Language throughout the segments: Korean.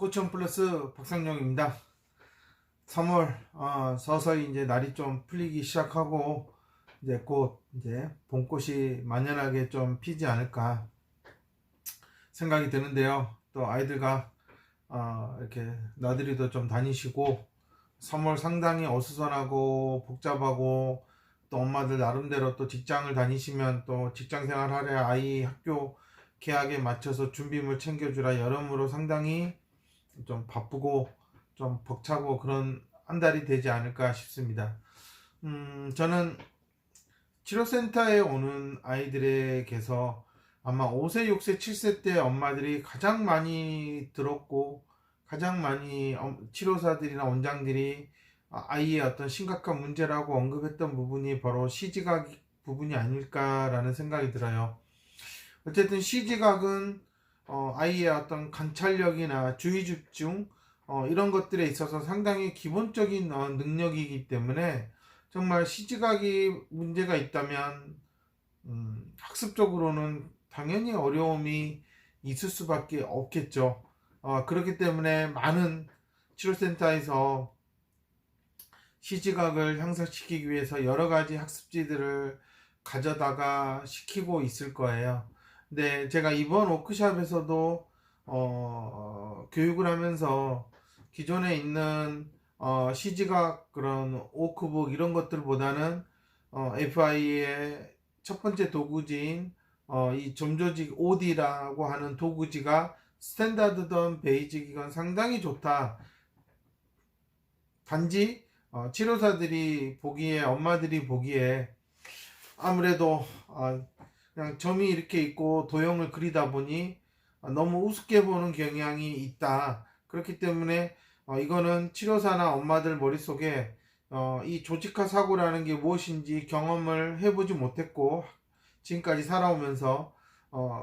포천 플러스 박상용입니다. 3월 서서히 이제 날이 좀 풀리기 시작하고 이제 곧 이제 봄꽃이 만연하게 좀 피지 않을까 생각이 드는데요. 또 아이들과 이렇게 나들이도 좀 다니시고 3월 상당히 어수선하고 복잡하고 또 엄마들 나름대로 또 직장을 다니시면 또 직장 생활하래 아이 학교 개학에 맞춰서 준비물 챙겨주라 여러모로 상당히 좀 바쁘고 좀 벅차고 그런 한 달이 되지 않을까 싶습니다. 저는 치료센터에 오는 아이들에게서 아마 5세, 6세, 7세 때 엄마들이 가장 많이 들었고 가장 많이 치료사들이나 원장들이 아이의 어떤 심각한 문제라고 언급했던 부분이 바로 시지각 부분이 아닐까라는 생각이 들어요. 어쨌든 시지각은 아이의 어떤 관찰력이나 주의 집중 이런 것들에 있어서 상당히 기본적인 능력이기 때문에 정말 시지각이 문제가 있다면 학습적으로는 당연히 어려움이 있을 수밖에 없겠죠. 그렇기 때문에 많은 치료센터에서 시지각을 향상시키기 위해서 여러 가지 학습지들을 가져다가 시키고 있을 거예요. 근데 제가 이번 워크숍에서도 교육을 하면서 기존에 있는 시지각 그런 워크북 이런 것들보다는 FI의 첫 번째 도구지인 이 점조직 OD라고 하는 도구지가 스탠다드던 베이직이건 상당히 좋다. 단지 치료사들이 보기에 엄마들이 보기에 아무래도 그냥 점이 이렇게 있고 도형을 그리다 보니 너무 우습게 보는 경향이 있다. 그렇기 때문에 이거는 치료사나 엄마들 머릿속에 이 조직화 사고라는 게 무엇인지 경험을 해보지 못했고 지금까지 살아오면서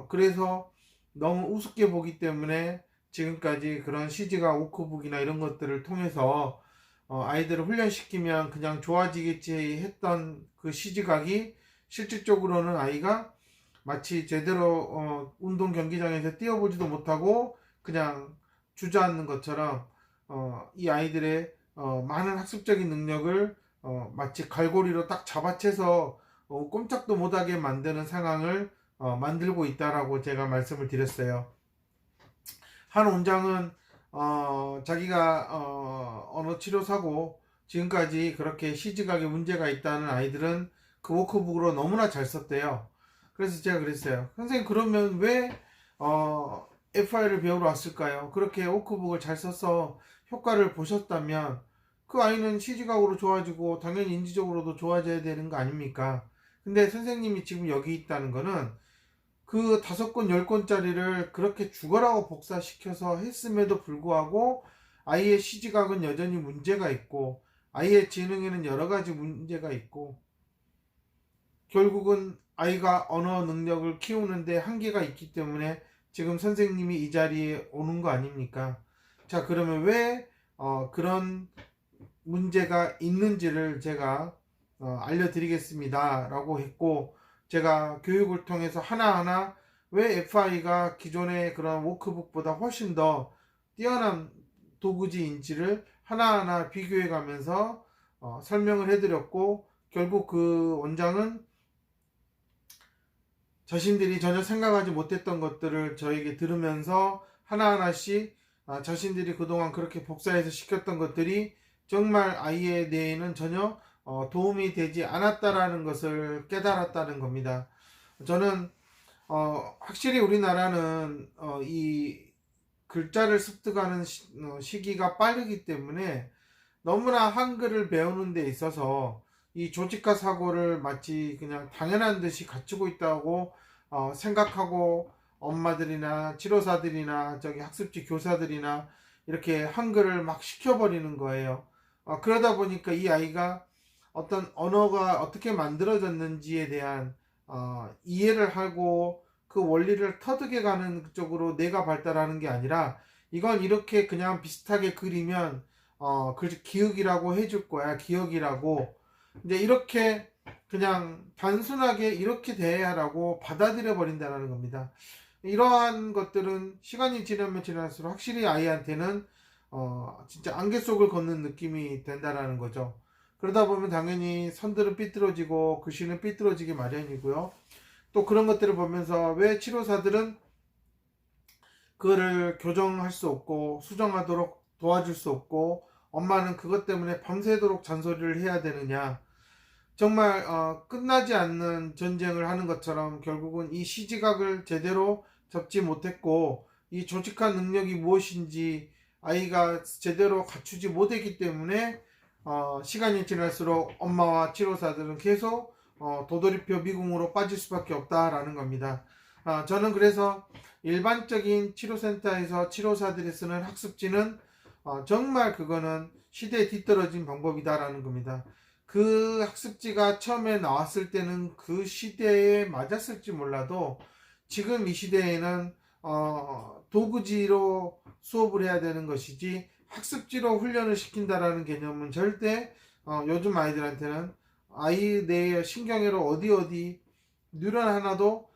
그래서 너무 우습게 보기 때문에 지금까지 그런 시지각 워크북이나 이런 것들을 통해서 아이들을 훈련시키면 그냥 좋아지겠지 했던 그 시지각이 실질적으로는 아이가 마치 제대로 운동 경기장에서 뛰어보지도 못하고 그냥 주저앉는 것처럼 이 아이들의 많은 학습적인 능력을 마치 갈고리로 딱 잡아채서 꼼짝도 못하게 만드는 상황을 만들고 있다라고 제가 말씀을 드렸어요. 한 원장은 자기가 언어치료사고 지금까지 그렇게 시지각에 문제가 있다는 아이들은 그 워크북으로 너무나 잘 썼대요. 그래서 제가 그랬어요. 선생님 그러면 왜 FI를 배우러 왔을까요? 그렇게 워크북을 잘 써서 효과를 보셨다면 그 아이는 시지각으로 좋아지고 당연히 인지적으로도 좋아져야 되는 거 아닙니까? 근데 선생님이 지금 여기 있다는 거는 그 5권, 10권짜리를 그렇게 죽어라고 복사시켜서 했음에도 불구하고 아이의 시지각은 여전히 문제가 있고 아이의 지능에는 여러 가지 문제가 있고 결국은 아이가 언어 능력을 키우는데 한계가 있기 때문에 지금 선생님이 이 자리에 오는 거 아닙니까? 자, 그러면 왜 그런 문제가 있는지를 제가 알려드리겠습니다 라고 했고 제가 교육을 통해서 하나하나 왜 FI가 기존의 그런 워크북보다 훨씬 더 뛰어난 도구지인지를 하나하나 비교해 가면서 설명을 해드렸고 결국 그 원장은 자신들이 전혀 생각하지 못했던 것들을 저에게 들으면서 하나하나씩 자신들이 그동안 그렇게 복사해서 시켰던 것들이 정말 아이의 뇌에는 전혀 도움이 되지 않았다라는 것을 깨달았다는 겁니다. 저는 확실히 우리나라는 이 글자를 습득하는 시기가 빠르기 때문에 너무나 한글을 배우는 데 있어서 이 조직화 사고를 마치 그냥 당연한 듯이 갖추고 있다고 생각하고 엄마들이나 치료사들이나 저기 학습지 교사들이나 이렇게 한글을 막 시켜버리는 거예요. 그러다 보니까 이 아이가 어떤 언어가 어떻게 만들어졌는지에 대한 이해를 하고 그 원리를 터득해 가는 쪽으로 뇌가 발달하는 게 아니라 이건 이렇게 그냥 비슷하게 그리면 기억이라고 해줄 거야. 기억이라고 이제 이렇게 그냥 단순하게 이렇게 돼야라고 받아들여 버린다는 겁니다. 이러한 것들은 시간이 지나면 지날수록 확실히 아이한테는 진짜 안개 속을 걷는 느낌이 된다라는 거죠. 그러다 보면 당연히 선들은 삐뚤어지고 글씨는 삐뚤어지기 마련이고요. 또 그런 것들을 보면서 왜 치료사들은 그거를 교정할 수 없고 수정하도록 도와줄 수 없고 엄마는 그것 때문에 밤새도록 잔소리를 해야 되느냐. 정말 끝나지 않는 전쟁을 하는 것처럼 결국은 이 시지각을 제대로 잡지 못했고 이 조직한 능력이 무엇인지 아이가 제대로 갖추지 못했기 때문에 시간이 지날수록 엄마와 치료사들은 계속 도돌이표 미궁으로 빠질 수밖에 없다라는 겁니다. 저는 그래서 일반적인 치료센터에서 치료사들이 쓰는 학습지는 정말 그거는 시대에 뒤떨어진 방법이다라는 겁니다. 그 학습지가 처음에 나왔을 때는 그 시대에 맞았을지 몰라도 지금 이 시대에는 도구지로 수업을 해야 되는 것이지 학습지로 훈련을 시킨다라는 개념은 절대 요즘 아이들한테는 아이 내 신경회로 어디 뉴런 하나도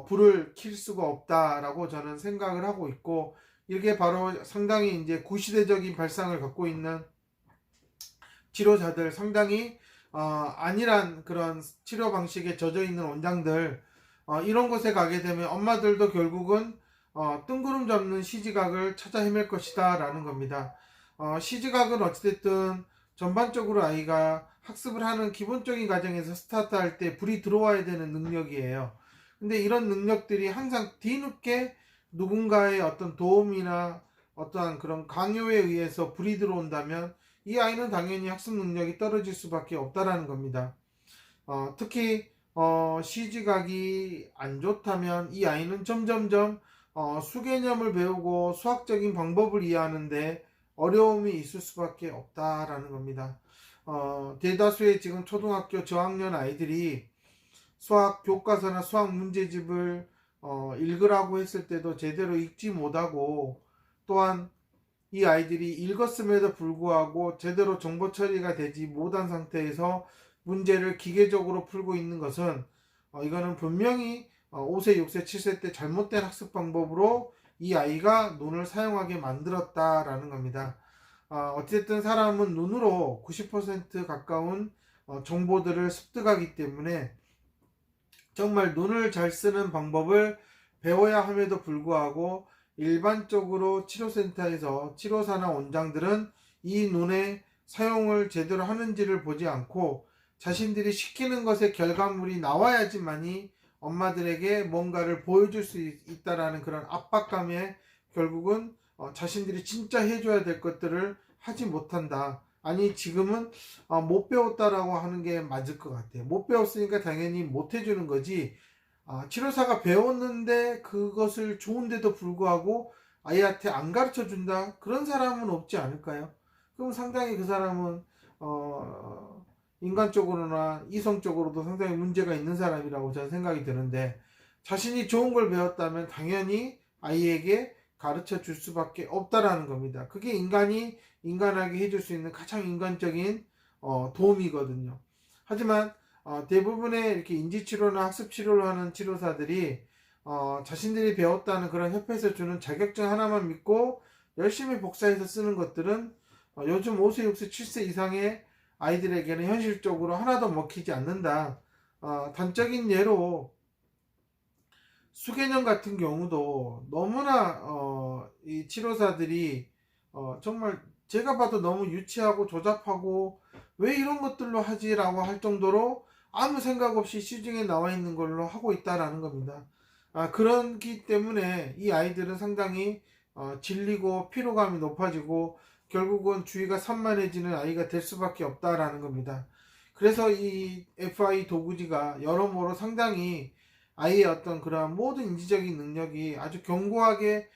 불을 킬 수가 없다라고 저는 생각을 하고 있고, 이게 바로 상당히 이제 구시대적인 발상을 갖고 있는 치료자들, 상당히 안일한 그런 치료 방식에 젖어 있는 원장들, 이런 곳에 가게 되면 엄마들도 결국은 뜬구름 잡는 시지각을 찾아 헤맬 것이다 라는 겁니다. 시지각은 어찌됐든 전반적으로 아이가 학습을 하는 기본적인 과정에서 스타트할 때 불이 들어와야 되는 능력이에요. 근데 이런 능력들이 항상 뒤늦게 누군가의 어떤 도움이나 어떠한 그런 강요에 의해서 불이 들어온다면 이 아이는 당연히 학습 능력이 떨어질 수밖에 없다라는 겁니다. 특히 시지각이 안 좋다면 이 아이는 점점점 수개념을 배우고 수학적인 방법을 이해하는데 어려움이 있을 수밖에 없다라는 겁니다. 대다수의 지금 초등학교 저학년 아이들이 수학 교과서나 수학 문제집을 읽으라고 했을 때도 제대로 읽지 못하고, 또한 이 아이들이 읽었음에도 불구하고 제대로 정보 처리가 되지 못한 상태에서 문제를 기계적으로 풀고 있는 것은 이거는 분명히 5세, 6세, 7세 때 잘못된 학습 방법으로 이 아이가 눈을 사용하게 만들었다라는 겁니다. 어쨌든 사람은 눈으로 90% 가까운 정보들을 습득하기 때문에 정말 눈을 잘 쓰는 방법을 배워야 함에도 불구하고 일반적으로 치료센터에서 치료사나 원장들은 이 눈의 사용을 제대로 하는지를 보지 않고 자신들이 시키는 것의 결과물이 나와야지만이 엄마들에게 뭔가를 보여줄 수 있다라는 그런 압박감에 결국은 자신들이 진짜 해줘야 될 것들을 하지 못한다. 아니 지금은 못 배웠다라고 하는 게 맞을 것 같아요. 못 배웠으니까 당연히 못 해주는 거지. 치료사가 배웠는데 그것을 좋은데도 불구하고 아이한테 안 가르쳐 준다? 그런 사람은 없지 않을까요? 그럼 상당히 그 사람은 인간적으로나 이성적으로도 상당히 문제가 있는 사람이라고 저는 생각이 드는데, 자신이 좋은 걸 배웠다면 당연히 아이에게 가르쳐 줄 수밖에 없다라는 겁니다. 그게 인간이 인간하게 해줄 수 있는 가장 인간적인 도움이거든요. 하지만 대부분의 이렇게 인지치료나 학습치료를 하는 치료사들이 자신들이 배웠다는 그런 협회에서 주는 자격증 하나만 믿고 열심히 복사해서 쓰는 것들은 요즘 5세, 6세, 7세 이상의 아이들에게는 현실적으로 하나도 먹히지 않는다. 단적인 예로 수개념 같은 경우도 너무나 이 치료사들이 정말 제가 봐도 너무 유치하고 조잡하고 왜 이런 것들로 하지라고 할 정도로 아무 생각 없이 시중에 나와 있는 걸로 하고 있다라는 겁니다. 그렇기 때문에 이 아이들은 상당히 질리고 피로감이 높아지고 결국은 주의가 산만해지는 아이가 될 수밖에 없다라는 겁니다. 그래서 이 FI 도구지가 여러모로 상당히 아이의 어떤 그러한 모든 인지적인 능력이 아주 견고하게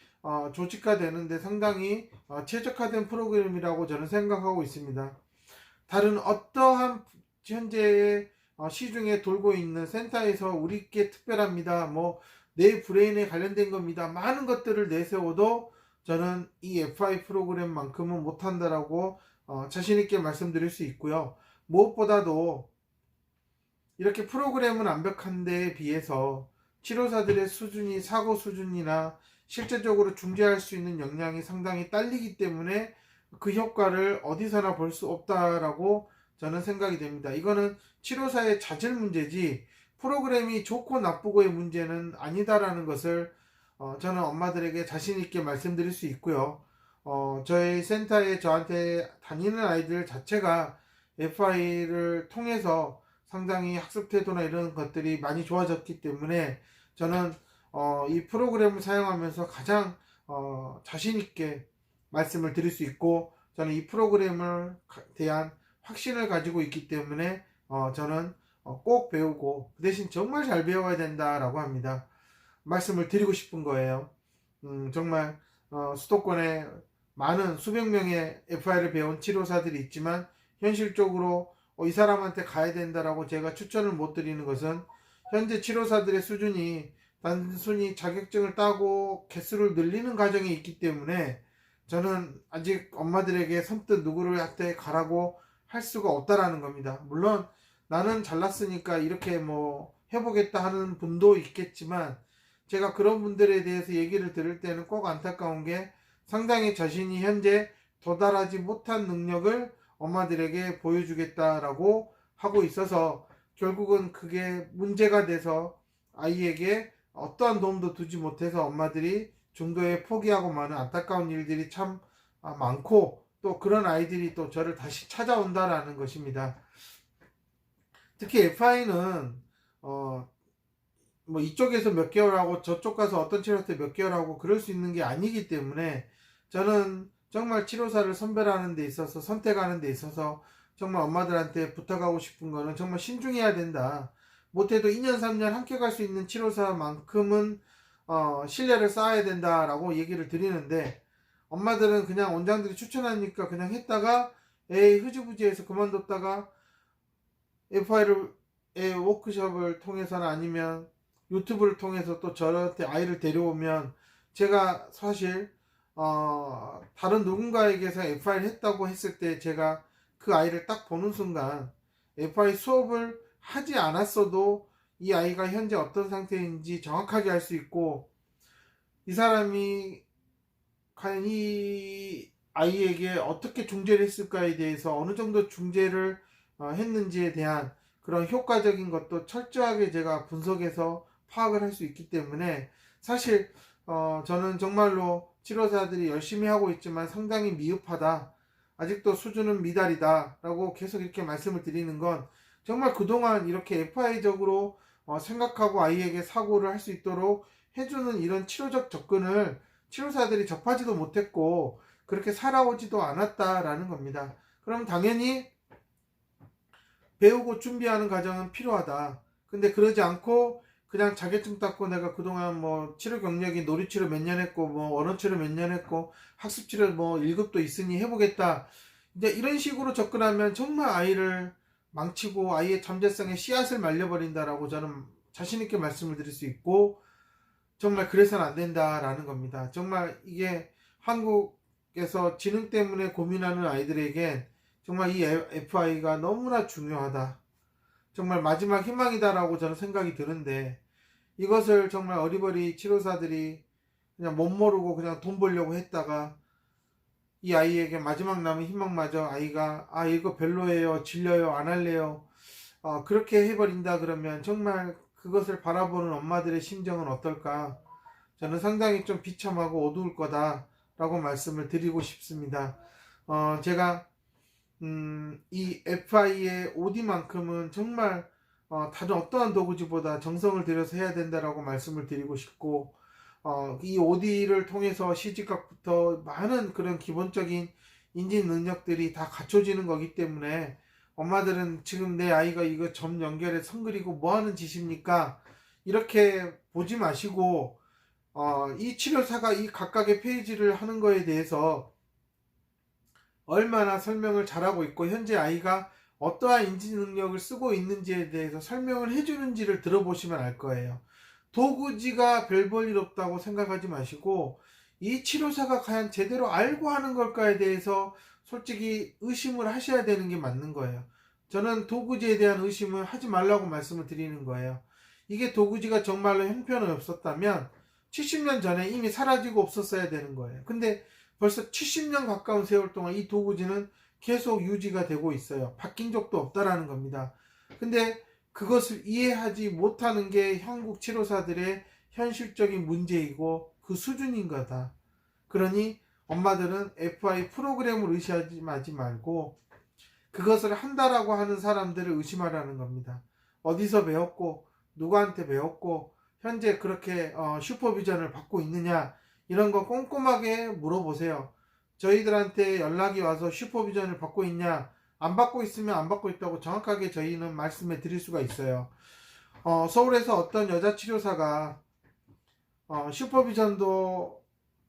조직화되는데 상당히 최적화된 프로그램이라고 저는 생각하고 있습니다. 다른 어떠한 현재의 시중에 돌고 있는 센터에서 우리께 특별합니다, 뭐 내 브레인에 관련된 겁니다, 많은 것들을 내세워도 저는 이 FI 프로그램만큼은 못한다라고 자신있게 말씀드릴 수 있고요. 무엇보다도 이렇게 프로그램은 완벽한 데에 비해서 치료사들의 수준이 사고 수준이나 실제적으로 중재할 수 있는 역량이 상당히 딸리기 때문에 그 효과를 어디서나 볼 수 없다라고 저는 생각이 됩니다. 이거는 치료사의 자질 문제지 프로그램이 좋고 나쁘고의 문제는 아니다라는 것을 저는 엄마들에게 자신 있게 말씀드릴 수 있고요. 저희 센터에 저한테 다니는 아이들 자체가 FI를 통해서 상당히 학습 태도나 이런 것들이 많이 좋아졌기 때문에 저는 이 프로그램을 사용하면서 가장 자신 있게 말씀을 드릴 수 있고, 저는 이 프로그램을 대한 확신을 가지고 있기 때문에 저는 꼭 배우고 그 대신 정말 잘 배워야 된다라고 합니다. 말씀을 드리고 싶은 거예요. 정말 수도권에 많은 수백 명의 FI를 배운 치료사들이 있지만 현실적으로 이 사람한테 가야 된다라고 제가 추천을 못 드리는 것은 현재 치료사들의 수준이 단순히 자격증을 따고 개수를 늘리는 과정에 있기 때문에 저는 아직 엄마들에게 선뜻 누구한테 가라고 할 수가 없다라는 겁니다. 물론 나는 잘났으니까 이렇게 뭐 해보겠다 하는 분도 있겠지만 제가 그런 분들에 대해서 얘기를 들을 때는 꼭 안타까운 게 상당히 자신이 현재 도달하지 못한 능력을 엄마들에게 보여주겠다라고 하고 있어서 결국은 그게 문제가 돼서 아이에게 어떠한 도움도 두지 못해서 엄마들이 중도에 포기하고 마는 안타까운 일들이 참 많고, 또 그런 아이들이 또 저를 다시 찾아온다라는 것입니다. 특히 FI는 뭐 이쪽에서 몇 개월 하고 저쪽 가서 어떤 치료한테 몇 개월 하고 그럴 수 있는 게 아니기 때문에 저는 정말 치료사를 선별하는 데 있어서 선택하는 데 있어서 정말 엄마들한테 부탁하고 싶은 거는 정말 신중해야 된다. 못해도 2년 3년 함께 갈 수 있는 치료사만큼은 신뢰를 쌓아야 된다라고 얘기를 드리는데, 엄마들은 그냥 원장들이 추천하니까 그냥 했다가 에이 흐지부지해서 그만뒀다가 FI를 워크숍을 통해서나 아니면 유튜브를 통해서 또 저한테 아이를 데려오면 제가 사실 다른 누군가에게서 FI를 했다고 했을 때 제가 그 아이를 딱 보는 순간 FI 수업을 하지 않았어도 이 아이가 현재 어떤 상태인지 정확하게 알 수 있고, 이 사람이 과연 이 아이에게 어떻게 중재를 했을까에 대해서 어느 정도 중재를 했는지에 대한 그런 효과적인 것도 철저하게 제가 분석해서 파악을 할 수 있기 때문에 사실 저는 정말로 치료사들이 열심히 하고 있지만 상당히 미흡하다, 아직도 수준은 미달이다 라고 계속 이렇게 말씀을 드리는 건 정말 그동안 이렇게 FI적으로 생각하고 아이에게 사고를 할 수 있도록 해주는 이런 치료적 접근을 치료사들이 접하지도 못했고 그렇게 살아오지도 않았다라는 겁니다. 그럼 당연히 배우고 준비하는 과정은 필요하다. 근데 그러지 않고 그냥 자격증 땄고 내가 그동안 뭐 치료 경력이 놀이치료 몇 년 했고 뭐 언어치료 몇 년 했고 학습치료 뭐 1급도 있으니 해보겠다, 이제 이런 식으로 접근하면 정말 아이를 망치고 아이의 잠재성에 씨앗을 말려버린다라고 저는 자신있게 말씀을 드릴 수 있고, 정말 그래서는 안 된다라는 겁니다. 정말 이게 한국에서 지능 때문에 고민하는 아이들에게 정말 이 FI가 너무나 중요하다, 정말 마지막 희망이다라고 저는 생각이 드는데, 이것을 정말 어리버리 치료사들이 그냥 못 모르고 그냥 돈 벌려고 했다가 이 아이에게 마지막 남은 희망마저 아이가 이거 별로예요, 질려요, 안 할래요 그렇게 해버린다 그러면 정말 그것을 바라보는 엄마들의 심정은 어떨까, 저는 상당히 좀 비참하고 어두울 거다 라고 말씀을 드리고 싶습니다. 제가 이 FI의 OD만큼은 정말 다른 어떠한 도구지보다 정성을 들여서 해야 된다라고 말씀을 드리고 싶고, 이 OD를 통해서 시집각부터 많은 그런 기본적인 인지 능력들이 다 갖춰지는 거기 때문에 엄마들은 지금 내 아이가 이거 점 연결해 선 그리고 뭐 하는 짓입니까? 이렇게 보지 마시고 이 치료사가 이 각각의 페이지를 하는 거에 대해서 얼마나 설명을 잘하고 있고 현재 아이가 어떠한 인지 능력을 쓰고 있는지에 대해서 설명을 해주는지를 들어보시면 알 거예요. 도구지가 별 볼 일 없다고 생각하지 마시고 이 치료사가 과연 제대로 알고 하는 걸까에 대해서 솔직히 의심을 하셔야 되는 게 맞는 거예요. 저는 도구지에 대한 의심을 하지 말라고 말씀을 드리는 거예요. 이게 도구지가 정말로 형편이 없었다면 70년 전에 이미 사라지고 없었어야 되는 거예요. 근데 벌써 70년 가까운 세월 동안 이 도구지는 계속 유지가 되고 있어요. 바뀐 적도 없다라는 겁니다. 근데 그것을 이해하지 못하는 게 한국 치료사들의 현실적인 문제이고 그 수준인 거다. 그러니 엄마들은 FI 프로그램을 의심하지 말고 그것을 한다라고 하는 사람들을 의심하라는 겁니다. 어디서 배웠고 누구한테 배웠고 현재 그렇게 슈퍼비전을 받고 있느냐, 이런 거 꼼꼼하게 물어보세요. 저희들한테 연락이 와서 슈퍼비전을 받고 있냐, 안 받고 있으면 안 받고 있다고 정확하게 저희는 말씀해 드릴 수가 있어요. 서울에서 어떤 여자 치료사가 슈퍼비전도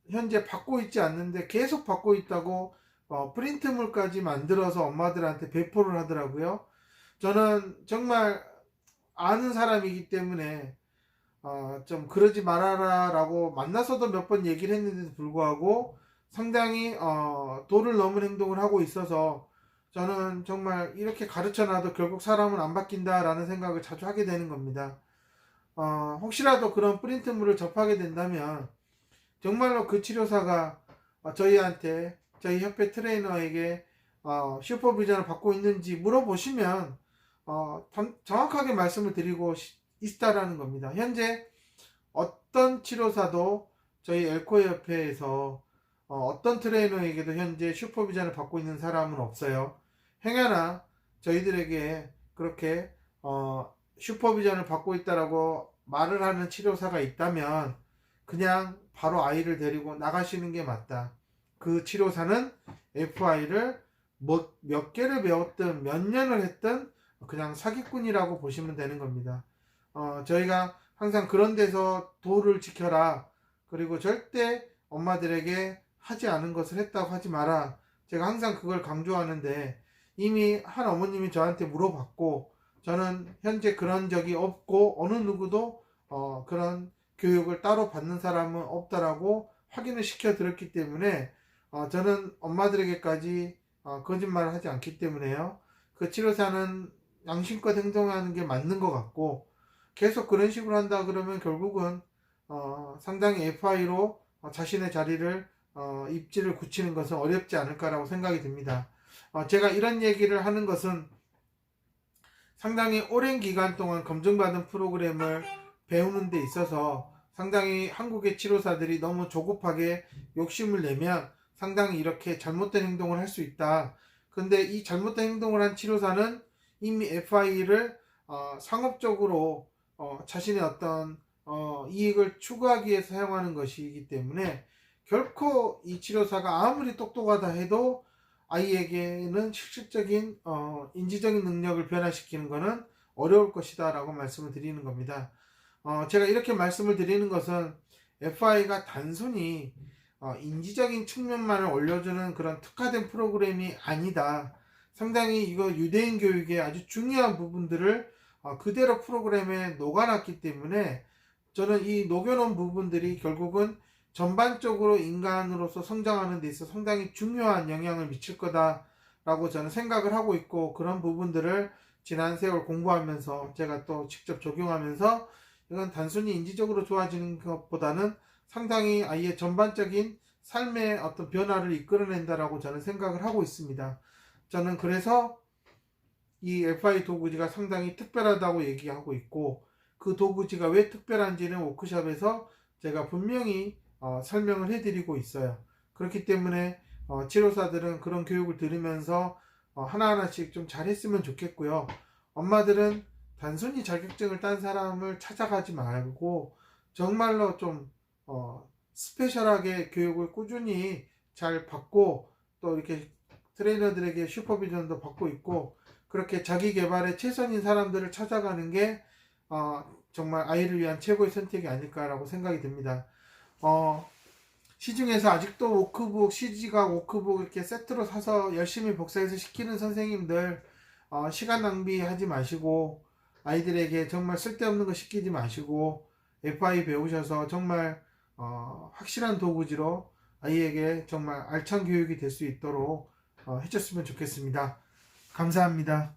현재 받고 있지 않는데 계속 받고 있다고 프린트물까지 만들어서 엄마들한테 배포를 하더라고요. 저는 정말 아는 사람이기 때문에 좀 그러지 말아라 라고 만나서도 몇 번 얘기를 했는데도 불구하고 상당히 도를 넘은 행동을 하고 있어서 저는 정말 이렇게 가르쳐놔도 결국 사람은 안 바뀐다 라는 생각을 자주 하게 되는 겁니다. 혹시라도 그런 프린트물을 접하게 된다면 정말로 그 치료사가 저희한테, 저희 협회 트레이너에게 슈퍼비전을 받고 있는지 물어보시면 정확하게 말씀을 드리고 있다라는 겁니다. 현재 어떤 치료사도 저희 엘코어 협회에서 어떤 트레이너에게도 현재 슈퍼비전을 받고 있는 사람은 없어요. 행여나 저희들에게 그렇게 슈퍼비전을 받고 있다라고 말을 하는 치료사가 있다면 그냥 바로 아이를 데리고 나가시는 게 맞다. 그 치료사는 FI를 몇 개를 배웠든 몇 년을 했든 그냥 사기꾼이라고 보시면 되는 겁니다. 저희가 항상 그런 데서 도를 지켜라, 그리고 절대 엄마들에게 하지 않은 것을 했다고 하지 마라, 제가 항상 그걸 강조하는데 이미 한 어머님이 저한테 물어봤고 저는 현재 그런 적이 없고 어느 누구도 그런 교육을 따로 받는 사람은 없다라고 확인을 시켜 드렸기 때문에 저는 엄마들에게까지 거짓말을 하지 않기 때문에요. 그 치료사는 양심껏 행동하는 게 맞는 것 같고 계속 그런 식으로 한다 그러면 결국은 상당히 FI로 자신의 자리를 입지를 굳히는 것은 어렵지 않을까라고 생각이 듭니다. 제가 이런 얘기를 하는 것은 상당히 오랜 기간 동안 검증받은 프로그램을 배우는 데 있어서 상당히 한국의 치료사들이 너무 조급하게 욕심을 내면 상당히 이렇게 잘못된 행동을 할 수 있다. 근데 이 잘못된 행동을 한 치료사는 이미 FI를 상업적으로 자신의 어떤 이익을 추구하기 위해서 사용하는 것이기 때문에 결코 이 치료사가 아무리 똑똑하다 해도 아이에게는 실질적인 인지적인 능력을 변화시키는 것은 어려울 것이다 라고 말씀을 드리는 겁니다. 제가 이렇게 말씀을 드리는 것은 FI가 단순히 인지적인 측면만을 올려주는 그런 특화된 프로그램이 아니다. 상당히 이거 유대인 교육의 아주 중요한 부분들을 그대로 프로그램에 녹아놨기 때문에 저는 이 녹여놓은 부분들이 결국은 전반적으로 인간으로서 성장하는 데 있어 상당히 중요한 영향을 미칠 거다라고 저는 생각을 하고 있고, 그런 부분들을 지난 세월 공부하면서 제가 또 직접 적용하면서 이건 단순히 인지적으로 좋아지는 것보다는 상당히 아이의 전반적인 삶의 어떤 변화를 이끌어낸다라고 저는 생각을 하고 있습니다. 저는 그래서 이 FI 도구지가 상당히 특별하다고 얘기하고 있고, 그 도구지가 왜 특별한지는 워크숍에서 제가 분명히 설명을 해드리고 있어요. 그렇기 때문에 치료사들은 그런 교육을 들으면서 하나하나씩 좀 잘했으면 좋겠고요. 엄마들은 단순히 자격증을 딴 사람을 찾아가지 말고 정말로 좀 스페셜하게 교육을 꾸준히 잘 받고 또 이렇게 트레이너들에게 슈퍼비전도 받고 있고 그렇게 자기 개발에 최선인 사람들을 찾아가는 게 정말 아이를 위한 최고의 선택이 아닐까라고 생각이 듭니다. 시중에서 아직도 워크북, CG각 워크북 이렇게 세트로 사서 열심히 복사해서 시키는 선생님들 시간 낭비하지 마시고 아이들에게 정말 쓸데없는 거 시키지 마시고 FI 배우셔서 정말 확실한 도구지로 아이에게 정말 알찬 교육이 될 수 있도록 해줬으면 좋겠습니다. 감사합니다.